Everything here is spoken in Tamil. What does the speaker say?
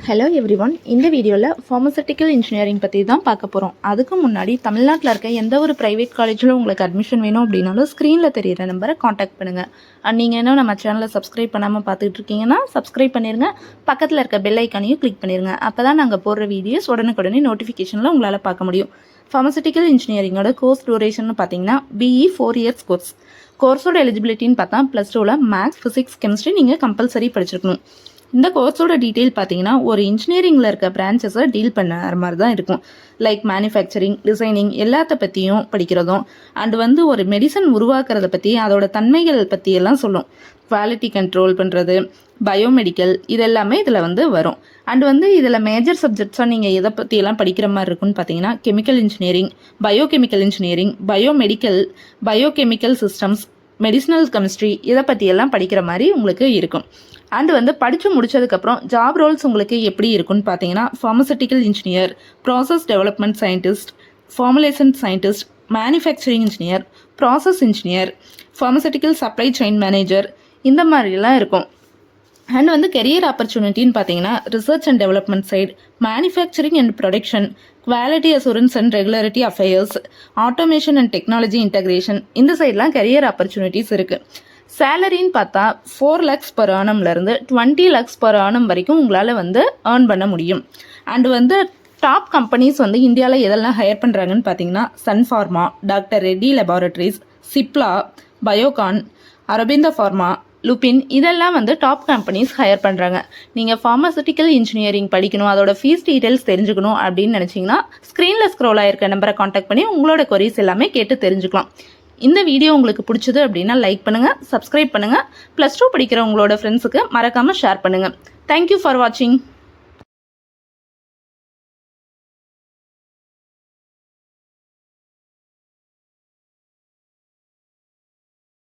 Hello everyone. இந்த வீடியோவில் ஃபார்மசூட்டிக்கல் இன்ஜினியரிங் பற்றி தான் பார்க்க போகிறோம். அதுக்கு முன்னாடி தமிழ்நாட்டில் இருக்க எந்த ஒரு ப்ரைவேட் காலேஜில் உங்களுக்கு அட்மிஷன் வேணும் அப்படின்னாலும் ஸ்க்ரீனில் தெரியிற நம்பரை காண்டாக்ட் பண்ணுங்கள். அண்ட் நீங்கள் இன்னும் நம்ம சேனலை சப்ஸ்கிரைப் பண்ணாமல் பார்த்துட்டு இருக்கீங்கன்னா சப்ஸ்கிரைப் பண்ணிடுங்க. பக்கத்தில் இருக்க பெல் ஐக்கானையும் கிளிக் பண்ணிடுங்க. அப்போ தான் நாங்கள் போடுற வீடியோஸ் உடனுக்குடனே நோட்டிஃபிகேஷனில் உங்களால் பார்க்க முடியும். ஃபார்மசூட்டிக்கல் இன்ஜினியரிங்கோட கோர்ஸ் டூரேஷன் பார்த்தீங்கன்னா BE 4 இயர்ஸ் கோர்ஸ். கோர்ஸோட எலிஜிபிலிட்டின்னு பார்த்தா +2ல் மேக்ஸ், ஃபிசிக்ஸ், கெமிஸ்ட்ரி நீங்கள் கம்பல்சரி படிச்சிருக்கணும். இந்த கோர்ஸோட டீட்டெயில் பார்த்தீங்கன்னா ஒரு இன்ஜினியரிங்கில் இருக்க பிரான்ச்சஸை டீல் பண்ண மாதிரி தான் இருக்கும். லைக் மேனுஃபேக்சரிங், டிசைனிங் எல்லாத்த பற்றியும் படிக்கிறதும் அண்ட் ஒரு மெடிசன் உருவாக்குறத பற்றி அதோட தன்மைகள் பற்றியெல்லாம் சொல்லும். குவாலிட்டி கண்ட்ரோல் பண்ணுறது, பயோமெடிக்கல் இதெல்லாமே இதில் வரும். அண்ட் இதில் மேஜர் சப்ஜெக்ட்ஸாக நீங்கள் எதை பற்றியெல்லாம் படிக்கிற மாதிரி இருக்குன்னு பார்த்தீங்கன்னா chemical engineering, biochemical engineering, biomedical, biochemical systems, medicinal chemistry இதை பற்றியெல்லாம் படிக்கிற மாதிரி உங்களுக்கு இருக்கும். அண்ட் படித்து முடித்ததுக்கப்புறம் ஜாப் ரோல்ஸ் உங்களுக்கு எப்படி இருக்குன்னு பார்த்தீங்கன்னா pharmaceutical engineer, process development scientist, formulation scientist, manufacturing engineer, process engineer, pharmaceutical supply chain manager இந்த மாதிரிலாம் இருக்கும். அண்ட் கெரியர் ஆப்பர்ச்சுனிட்டின்னு பார்த்தீங்கன்னா research and development side, manufacturing and production, quality assurance and regularity affairs, automation and technology integration இந்த சைட்லாம் கெரியர் ஆப்பர்ச்சுனிட்டிஸ் இருக்குது. சேலரின்னு பார்த்தா 4 lakhs per annumலேருந்து 20 lakhs per annum வரைக்கும் உங்களால் ஏர்ன் பண்ண முடியும். அண்ட் டாப் கம்பெனிஸ் இந்தியாவில் எதெல்லாம் ஹையர் பண்ணுறாங்கன்னு பார்த்தீங்கன்னா சன் ஃபார்மா, டாக்டர் ரெட்டி லெபார்டரிஸ், சிப்லா, பயோகான், அரபிந்தோ ஃபார்மா, லுபின் இதெல்லாம் டாப் கம்பெனிஸ் ஹையர் பண்ணுறாங்க. நீங்கள் ஃபார்மசூட்டிக்கல் இன்ஜினியரிங் படிக்கணும், அதோட ஃபீஸ் டீட்டெயில்ஸ் தெரிஞ்சுக்கணும் அப்படின்னு நினச்சிங்கன்னா ஸ்க்ரீனில் ஸ்க்ரோல் ஆகிருக்க நம்பரை காண்டாக்ட் பண்ணி உங்களோட கொரீஸ் எல்லாமே கேட்டு தெரிஞ்சுக்கலாம். இந்த வீடியோ உங்களுக்கு பிடிச்சது அப்படின்னா லைக் பண்ணுங்கள், சப்ஸ்கிரைப் பண்ணுங்கள். +2 படிக்கிற உங்களோட ஃப்ரெண்ட்ஸுக்கு மறக்காமல் ஷேர் பண்ணுங்கள். தேங்க்யூ ஃபார் வாட்சிங்.